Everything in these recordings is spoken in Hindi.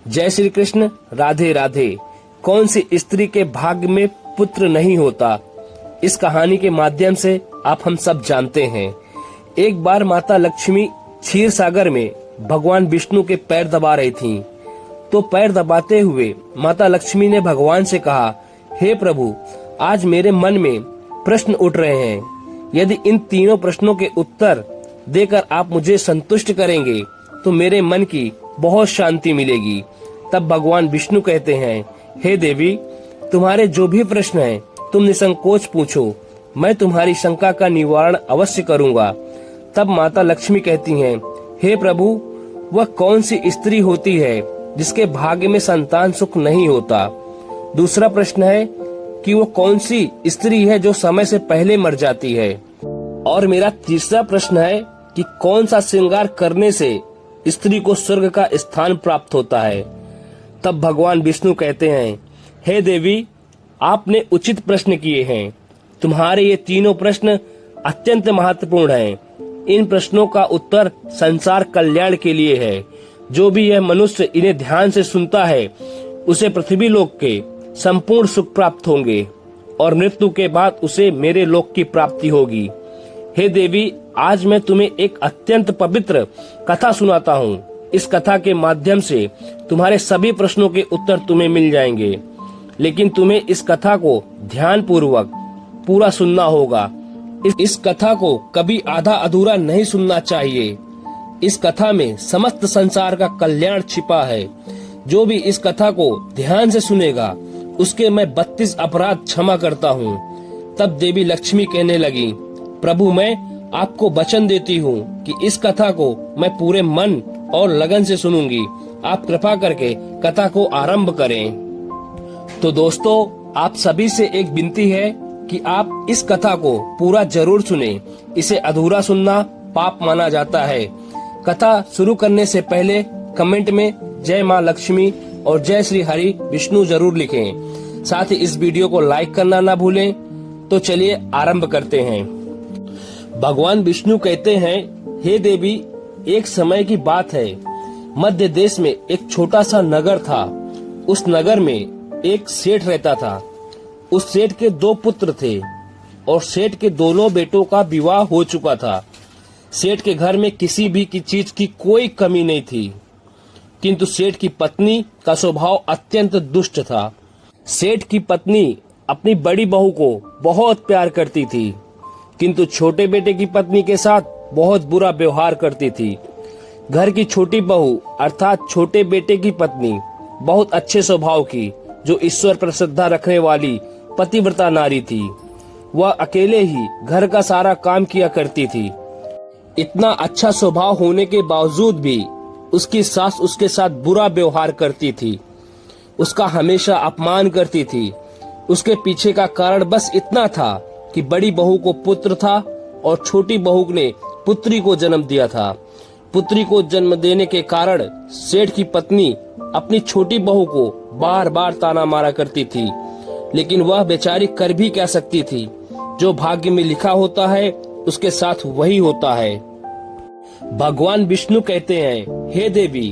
जय श्री कृष्ण। राधे राधे। कौन सी स्त्री के भाग्य में पुत्र नहीं होता, इस कहानी के माध्यम से आप हम सब जानते हैं। एक बार माता लक्ष्मी क्षीर सागर में भगवान विष्णु के पैर दबा रही थीं। तो पैर दबाते हुए माता लक्ष्मी ने भगवान से कहा, हे प्रभु, आज मेरे मन में प्रश्न उठ रहे हैं। यदि इन तीनों प्रश्नों के उत्तर देकर आप मुझे संतुष्ट करेंगे तो मेरे मन की बहुत शांति मिलेगी। तब भगवान विष्णु कहते हैं, हे देवी, तुम्हारे जो भी प्रश्न हैं तुम निसंकोच पूछो, मैं तुम्हारी शंका का निवारण अवश्य करूंगा। तब माता लक्ष्मी कहती हैं, हे प्रभु, वह कौन सी स्त्री होती है जिसके भाग्य में संतान सुख नहीं होता। दूसरा प्रश्न है कि वो कौन सी स्त्री है जो समय से पहले मर जाती है। और मेरा तीसरा प्रश्न है कि कौन सा श्रृंगार करने से स्त्री को स्वर्ग का स्थान प्राप्त होता है। तब भगवान विष्णु कहते हैं, हे देवी, आपने उचित प्रश्न किए हैं। तुम्हारे ये तीनों प्रश्न अत्यंत महत्वपूर्ण हैं। इन प्रश्नों का उत्तर संसार कल्याण के लिए है। जो भी यह मनुष्य इन्हें ध्यान से सुनता है उसे पृथ्वी लोक के संपूर्ण सुख प्राप्त होंगे और मृत्यु के बाद उसे मेरे लोक की प्राप्ति होगी। हे देवी, आज मैं तुम्हें एक अत्यंत पवित्र कथा सुनाता हूँ। इस कथा के माध्यम से तुम्हारे सभी प्रश्नों के उत्तर तुम्हें मिल जाएंगे, लेकिन तुम्हें इस कथा को ध्यान पूर्वक पूरा सुनना होगा। इस कथा को कभी आधा अधूरा नहीं सुनना चाहिए। इस कथा में समस्त संसार का कल्याण छिपा है। जो भी इस कथा को ध्यान से सुनेगा उसके मैं 32 अपराध क्षमा करता हूँ। तब देवी लक्ष्मी कहने लगी, प्रभु, मैं आपको वचन देती हूँ कि इस कथा को मैं पूरे मन और लगन से सुनूंगी। आप कृपा करके कथा को आरंभ करें। तो दोस्तों, आप सभी से एक विनती है कि आप इस कथा को पूरा जरूर सुनें। इसे अधूरा सुनना पाप माना जाता है। कथा शुरू करने से पहले कमेंट में जय माँ लक्ष्मी और जय श्री हरि विष्णु जरूर लिखें। साथ ही इस वीडियो को लाइक करना ना भूलें। तो चलिए आरंभ करते हैं। भगवान विष्णु कहते हैं, हे देवी, एक समय की बात है। मध्य देश में एक छोटा सा नगर था। उस नगर में एक सेठ रहता था। उस सेठ के 2 पुत्र थे और सेठ के दोनों बेटों का विवाह हो चुका था। सेठ के घर में किसी भी चीज की कोई कमी नहीं थी, किंतु सेठ की पत्नी का स्वभाव अत्यंत दुष्ट था। सेठ की पत्नी अपनी बड़ी बहू को बहुत प्यार करती थी, किंतु छोटे बेटे की पत्नी के साथ बहुत बुरा व्यवहार करती थी। घर की छोटी बहू अर्थात छोटे बेटे की पत्नी बहुत अच्छे स्वभाव की, जो ईश्वर पर श्रद्धा रखने वाली पतिव्रता नारी थी। वह अकेले ही घर का सारा काम किया करती थी। इतना अच्छा स्वभाव होने के बावजूद भी उसकी सास उसके साथ बुरा व्यवहार करती थी, उसका हमेशा अपमान करती थी। उसके पीछे का कारण बस इतना था कि बड़ी बहू को पुत्र था और छोटी बहू ने पुत्री को जन्म दिया था। पुत्री को जन्म देने के कारण सेठ की पत्नी अपनी छोटी बहू को बार बार ताना मारा करती थी, लेकिन वह बेचारी कर भी क्या सकती थी। जो भाग्य में लिखा होता है उसके साथ वही होता है। भगवान विष्णु कहते हैं, हे देवी,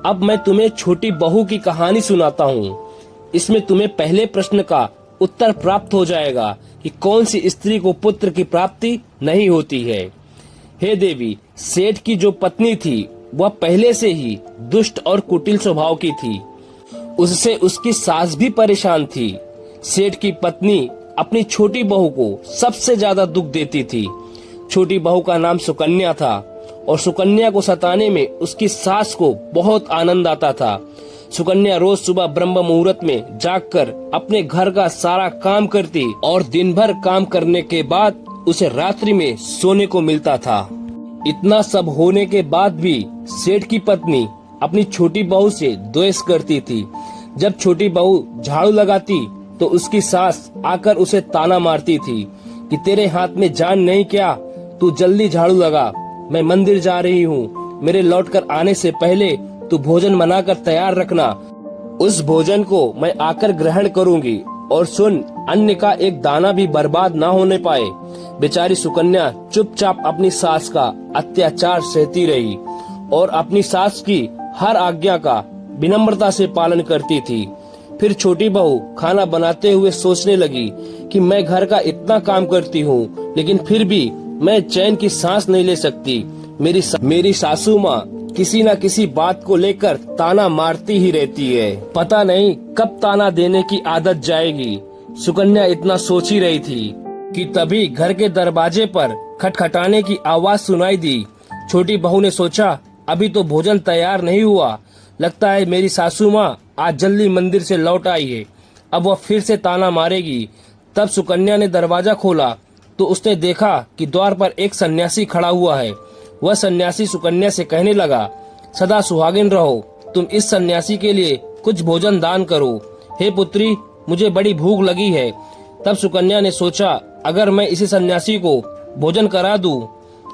अब मैं तुम्हें छोटी बहू की कहानी सुनाता हूँ। इसमें तुम्हें पहले प्रश्न का उत्तर प्राप्त हो जाएगा कि कौन सी स्त्री को पुत्र की प्राप्ति नहीं होती है। हे देवी, सेठ की जो पत्नी थी वह पहले से ही दुष्ट और कुटिल स्वभाव की थी। उससे उसकी सास भी परेशान थी। सेठ की पत्नी अपनी छोटी बहू को सबसे ज्यादा दुख देती थी। छोटी बहू का नाम सुकन्या था और सुकन्या को सताने में उसकी सास को बहुत आनंद आता था। सुकन्या रोज सुबह ब्रह्म मुहूर्त में जागकर अपने घर का सारा काम करती और दिन भर काम करने के बाद उसे रात्रि में सोने को मिलता था। इतना सब होने के बाद भी सेठ की पत्नी अपनी छोटी बहू से द्वेष करती थी। जब छोटी बहू झाड़ू लगाती तो उसकी सास आकर उसे ताना मारती थी कि तेरे हाथ में जान नहीं क्या, तू जल्दी झाड़ू लगा, मैं मंदिर जा रही हूँ। मेरे लौटकर आने से पहले तू भोजन बनाकर तैयार रखना। उस भोजन को मैं आकर ग्रहण करूंगी। और सुन, अन्न का एक दाना भी बर्बाद ना होने पाए। बेचारी सुकन्या चुपचाप अपनी सास का अत्याचार सहती रही और अपनी सास की हर आज्ञा का विनम्रता से पालन करती थी। फिर छोटी बहू खाना बनाते हुए सोचने लगी कि मैं घर का इतना काम करती हूँ, लेकिन फिर भी मैं चैन की सांस नहीं ले सकती। मेरी सासू माँ किसी न किसी बात को लेकर ताना मारती ही रहती है। पता नहीं कब ताना देने की आदत जाएगी। सुकन्या इतना सोच ही रही थी कि तभी घर के दरवाजे पर खटखटाने की आवाज सुनाई दी। छोटी बहू ने सोचा, अभी तो भोजन तैयार नहीं हुआ, लगता है मेरी सासू माँ आज जल्दी मंदिर से लौट आई है, अब वह फिर से ताना मारेगी। तब सुकन्या ने दरवाजा खोला तो उसने देखा कि द्वार पर एक सन्यासी खड़ा हुआ है। वह सन्यासी सुकन्या से कहने लगा, सदा सुहागिन रहो, तुम इस सन्यासी के लिए कुछ भोजन दान करो। हे पुत्री, मुझे बड़ी भूख लगी है। तब सुकन्या ने सोचा, अगर मैं इसी सन्यासी को भोजन करा दूं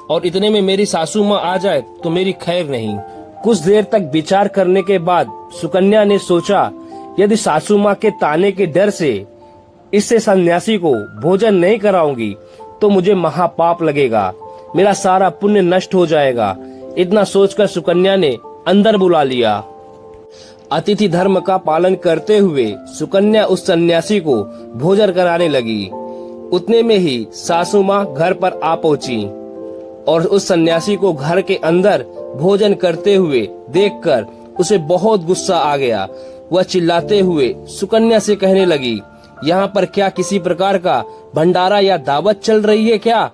और इतने में मेरी सासू माँ आ जाए तो मेरी खैर नहीं। कुछ देर तक विचार करने के बाद सुकन्या ने सोचा, यदि सासू माँ के ताने के डर से इससे सन्यासी को भोजन नहीं कराऊंगी तो मुझे महापाप लगेगा, मेरा सारा पुण्य नष्ट हो जाएगा। इतना सोचकर सुकन्या ने अंदर बुला लिया। अतिथि धर्म का पालन करते हुए सुकन्या उस सन्यासी को भोजन कराने लगी। उतने में ही सासू माँ घर पर आ पहुंची और उस सन्यासी को घर के अंदर भोजन करते हुए देखकर उसे बहुत गुस्सा आ गया। वह चिल्लाते हुए सुकन्या से कहने लगी, यहाँ पर क्या किसी प्रकार का भंडारा या दावत चल रही है क्या,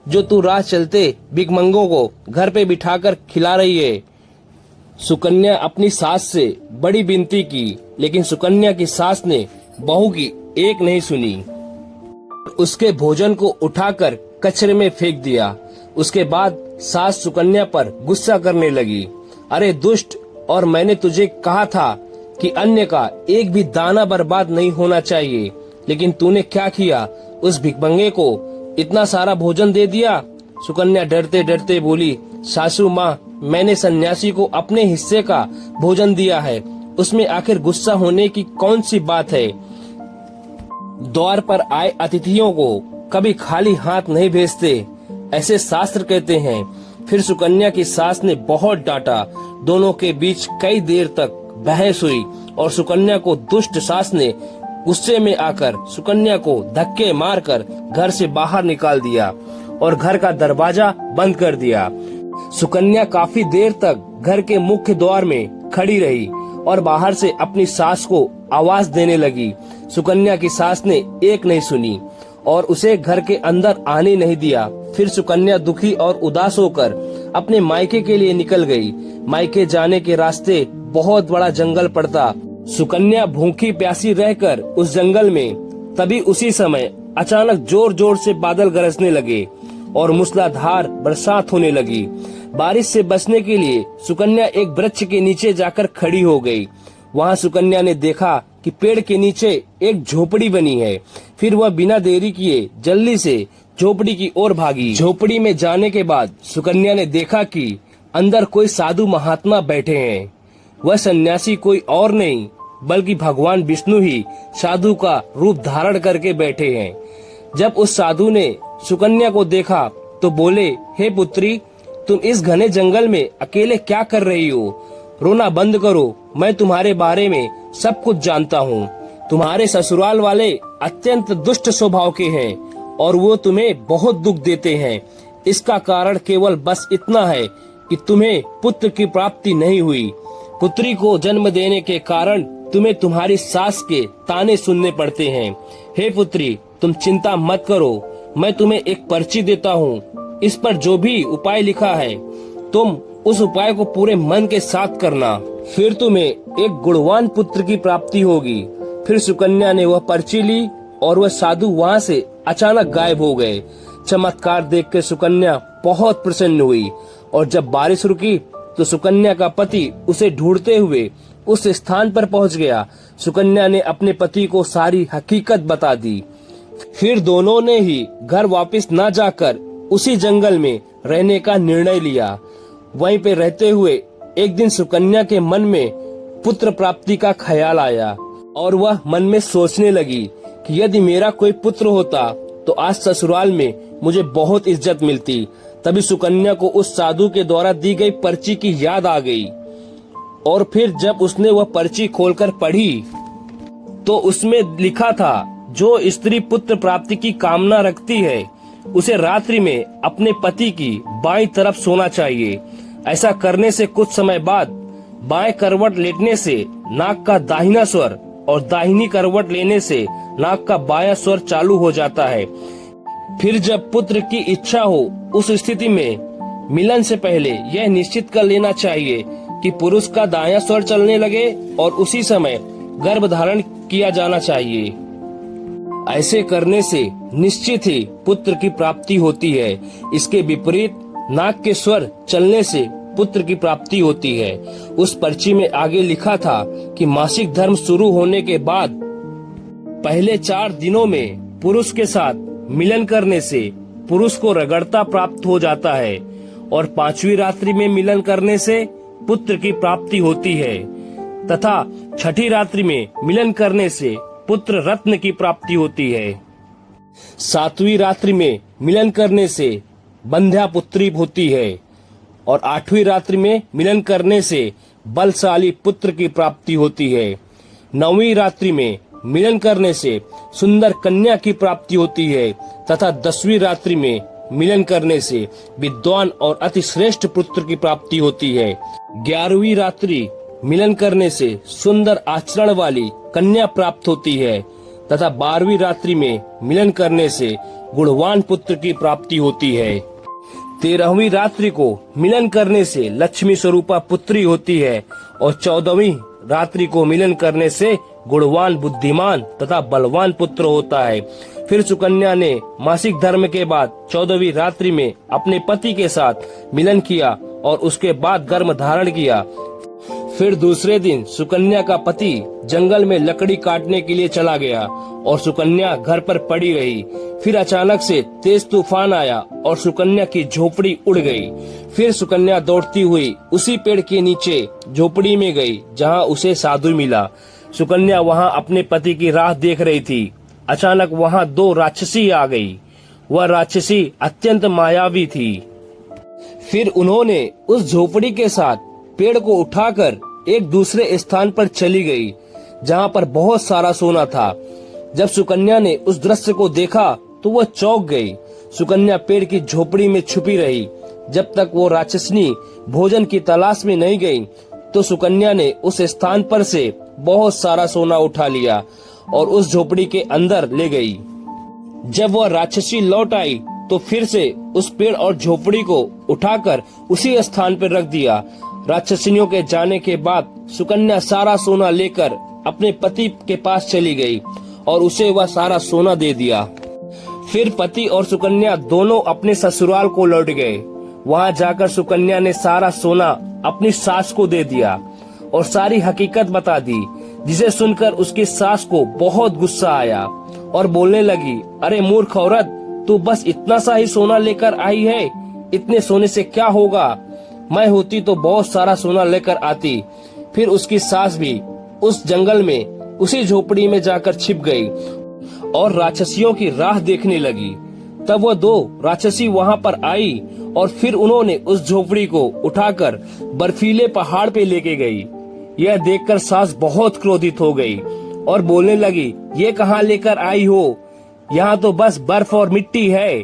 जो तू राह चलते भिखमंगों को घर पे बिठाकर खिला रही है। सुकन्या अपनी सास से बड़ी विनती की, लेकिन सुकन्या की सास ने बहू की एक नहीं सुनी। उसके भोजन को उठाकर कचरे में फेंक दिया। उसके बाद सास सुकन्या पर गुस्सा करने लगी, अरे दुष्ट, और मैंने तुझे कहा था कि अन्य का एक भी दाना बर्बाद नहीं होना चाहिए, लेकिन तूने क्या किया, उस भिखमंगे को इतना सारा भोजन दे दिया। सुकन्या डरते डरते बोली, सासू माँ, मैंने सन्यासी को अपने हिस्से का भोजन दिया है, उसमें आखिर गुस्सा होने की कौन सी बात है। द्वार पर आए अतिथियों को कभी खाली हाथ नहीं भेजते, ऐसे शास्त्र कहते हैं। फिर सुकन्या की सास ने बहुत डांटा। दोनों के बीच कई देर तक बहस हुई और सुकन्या को दुष्ट सास ने गुस्से में आकर सुकन्या को धक्के मारकर घर से बाहर निकाल दिया और घर का दरवाजा बंद कर दिया। सुकन्या काफी देर तक घर के मुख्य द्वार में खड़ी रही और बाहर से अपनी सास को आवाज देने लगी। सुकन्या की सास ने एक नहीं सुनी और उसे घर के अंदर आने नहीं दिया। फिर सुकन्या दुखी और उदास होकर अपने मायके के लिए निकल गई। मायके जाने के रास्ते बहुत बड़ा जंगल पड़ता। सुकन्या भूखी प्यासी रहकर उस जंगल में, तभी उसी समय अचानक जोर जोर से बादल गरजने लगे और मूसलाधार बरसात होने लगी। बारिश से बचने के लिए सुकन्या एक वृक्ष के नीचे जाकर खड़ी हो गई। वहाँ सुकन्या ने देखा कि पेड़ के नीचे एक झोपड़ी बनी है। फिर वह बिना देरी किए जल्दी से झोपड़ी की ओर भागी। झोपड़ी में जाने के बाद सुकन्या ने देखा कि अंदर कोई साधु महात्मा बैठे हैं। वह सन्यासी कोई और नहीं बल्कि भगवान विष्णु ही साधु का रूप धारण करके बैठे हैं। जब उस साधु ने सुकन्या को देखा तो बोले, हे पुत्री, तुम इस घने जंगल में अकेले क्या कर रही हो? रोना बंद करो, मैं तुम्हारे बारे में सब कुछ जानता हूँ। तुम्हारे ससुराल वाले अत्यंत दुष्ट स्वभाव के हैं और वो तुम्हें बहुत दुख देते हैं। इसका कारण केवल बस इतना है कि तुम्हें पुत्र की प्राप्ति नहीं हुई। पुत्री को जन्म देने के कारण तुम्हें तुम्हारी सास के ताने सुनने पड़ते हैं। हे पुत्री, तुम चिंता मत करो, मैं तुम्हें एक पर्ची देता हूँ। इस पर जो भी उपाय लिखा है तुम उस उपाय को पूरे मन के साथ करना, फिर तुम्हें एक गुणवान पुत्र की प्राप्ति होगी। फिर सुकन्या ने वह पर्ची ली और वह साधु वहाँ से अचानक गायब हो गए। चमत्कार देखकर सुकन्या बहुत प्रसन्न हुई और जब बारिश रुकी तो सुकन्या का पति उसे ढूंढते हुए उस स्थान पर पहुंच गया। सुकन्या ने अपने पति को सारी हकीकत बता दी। फिर दोनों ने ही घर वापस न जाकर उसी जंगल में रहने का निर्णय लिया। वहीं पे रहते हुए एक दिन सुकन्या के मन में पुत्र प्राप्ति का ख्याल आया और वह मन में सोचने लगी कि यदि मेरा कोई पुत्र होता तो आज ससुराल में मुझे बहुत इज्जत मिलती। तभी सुकन्या को उस साधु के द्वारा दी गई पर्ची की याद आ गई और फिर जब उसने वह पर्ची खोलकर पढ़ी तो उसमें लिखा था, जो स्त्री पुत्र प्राप्ति की कामना रखती है उसे रात्रि में अपने पति की बाईं तरफ सोना चाहिए। ऐसा करने से कुछ समय बाद बाएं करवट लेटने से नाक का दाहिना स्वर और दाहिनी करवट लेने से नाक का बायां स्वर चालू हो जाता है। फिर जब पुत्र की इच्छा हो उस स्थिति में मिलन से पहले यह निश्चित कर लेना चाहिए कि पुरुष का दायां स्वर चलने लगे और उसी समय गर्भ धारण किया जाना चाहिए। ऐसे करने से निश्चित ही पुत्र की प्राप्ति होती है। इसके विपरीत नाक के स्वर चलने से पुत्र की प्राप्ति होती है। उस पर्ची में आगे लिखा था कि मासिक धर्म शुरू होने के बाद पहले 4 दिनों में पुरुष के साथ मिलन करने से पुरुष को रगड़ता प्राप्त हो जाता है और 5वीं रात्रि में मिलन करने से पुत्र की प्राप्ति होती है तथा 6ठी रात्रि में मिलन करने से पुत्र रत्न की प्राप्ति होती है। 7वीं रात्रि में मिलन करने से बंध्या पुत्री होती है और 8वीं रात्रि में मिलन करने से बलशाली पुत्र की प्राप्ति होती है। 9वीं रात्रि में मिलन करने से सुंदर कन्या की प्राप्ति होती है तथा 10वीं रात्रि में मिलन करने से विद्वान और अति श्रेष्ठ पुत्र की प्राप्ति होती है। 11वीं रात्रि मिलन करने से सुंदर आचरण वाली कन्या प्राप्त होती है तथा 12वीं रात्रि में मिलन करने से गुणवान पुत्र की प्राप्ति होती है। 13वीं रात्रि को मिलन करने से लक्ष्मी स्वरूपा पुत्री होती है और 14वीं रात्रि को मिलन करने से गुणवान बुद्धिमान तथा बलवान पुत्र होता है। फिर सुकन्या ने मासिक धर्म के बाद 14वीं रात्रि में अपने पति के साथ मिलन किया और उसके बाद गर्भ धारण किया। फिर दूसरे दिन सुकन्या का पति जंगल में लकड़ी काटने के लिए चला गया और सुकन्या घर पर पड़ी रही। फिर अचानक से तेज तूफान आया और सुकन्या की झोपड़ी उड़ गई। फिर सुकन्या दौड़ती हुई उसी पेड़ के नीचे झोपड़ी में गई जहां उसे साधु मिला। सुकन्या वहां अपने पति की राह देख रही थी। अचानक वहां 2 राक्षसी आ गई। वह राक्षसी अत्यंत मायावी थी। फिर उन्होंने उस झोपड़ी के साथ पेड़ को उठाकर एक दूसरे स्थान पर चली गई जहां पर बहुत सारा सोना था। जब सुकन्या ने उस दृश्य को देखा तो वह चौंक गई। सुकन्या पेड़ की झोपड़ी में छुपी रही जब तक वो राक्षसनी भोजन की तलाश में नहीं गई। तो सुकन्या ने उस स्थान पर से बहुत सारा सोना उठा लिया और उस झोपड़ी के अंदर ले गई। जब वह राक्षसी लौट आई तो फिर से उस पेड़ और झोपड़ी को उठाकर उसी स्थान पर रख दिया। राक्षसिनियों के जाने के बाद सुकन्या सारा सोना लेकर अपने पति के पास चली गई और उसे वह सारा सोना दे दिया। फिर पति और सुकन्या दोनों अपने ससुराल को लौट गए। वहां जाकर सुकन्या ने सारा सोना अपनी सास को दे दिया और सारी हकीकत बता दी, जिसे सुनकर उसकी सास को बहुत गुस्सा आया और बोलने लगी, अरे मूर्ख औरत, तू बस इतना सा ही सोना लेकर आई है। इतने सोने से क्या होगा? मैं होती तो बहुत सारा सोना लेकर आती। फिर उसकी सास भी उस जंगल में उसी झोपड़ी में जाकर छिप गई और राक्षसियों की राह देखने लगी। तब वह 2 राक्षसी वहां पर आई और फिर उन्होंने उस झोपड़ी को उठाकर बर्फीले पहाड़ पे लेके गई। यह देखकर सास बहुत क्रोधित हो गई और बोलने लगी, ये कहाँ लेकर आई हो? यहाँ तो बस बर्फ और मिट्टी है।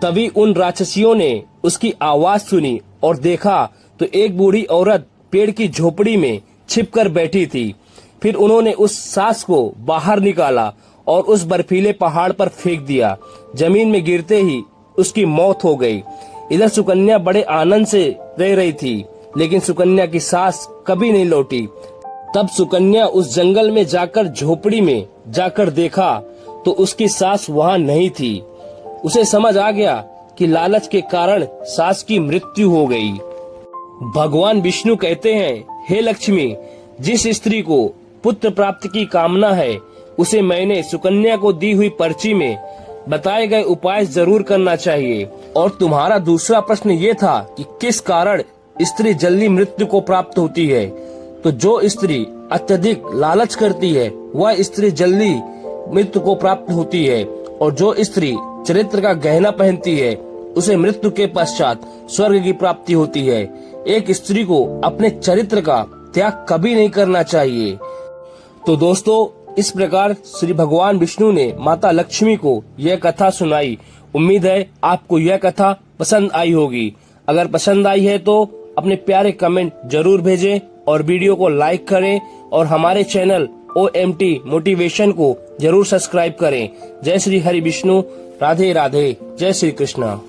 तभी उन राक्षसियों ने उसकी आवाज सुनी और देखा तो एक बूढ़ी औरत पेड़ की झोपड़ी में छिपकर बैठी थी। फिर उन्होंने उस सास को बाहर निकाला और उस बर्फीले पहाड़ पर फेंक दिया। जमीन में गिरते ही उसकी मौत हो गई। इधर सुकन्या बड़े आनंद से रह रही थी, लेकिन सुकन्या की सास कभी नहीं लौटी। तब सुकन्या उस जंगल में जाकर झोपड़ी में जाकर देखा तो उसकी सास वहां नहीं थी। उसे समझ आ गया कि लालच के कारण सास की मृत्यु हो गई। भगवान विष्णु कहते हैं, हे लक्ष्मी, जिस स्त्री को पुत्र प्राप्ति की कामना है उसे मैंने सुकन्या को दी हुई पर्ची में बताए गए उपाय जरूर करना चाहिए। और तुम्हारा दूसरा प्रश्न ये था कि किस कारण स्त्री जल्दी मृत्यु को प्राप्त होती है। तो जो स्त्री अत्यधिक लालच करती है वह स्त्री जल्दी मृत्यु को प्राप्त होती है, और जो स्त्री चरित्र का गहना पहनती है उसे मृत्यु के पश्चात स्वर्ग की प्राप्ति होती है। एक स्त्री को अपने चरित्र का त्याग कभी नहीं करना चाहिए। तो दोस्तों, इस प्रकार श्री भगवान विष्णु ने माता लक्ष्मी को यह कथा सुनाई। उम्मीद है आपको यह कथा पसंद आई होगी। अगर पसंद आई है तो अपने प्यारे कमेंट जरूर भेजें और वीडियो को लाइक करें और हमारे चैनल OMT मोटिवेशन को जरूर सब्सक्राइब करें। जय श्री हरि विष्णु, राधे राधे, जय श्री कृष्णा।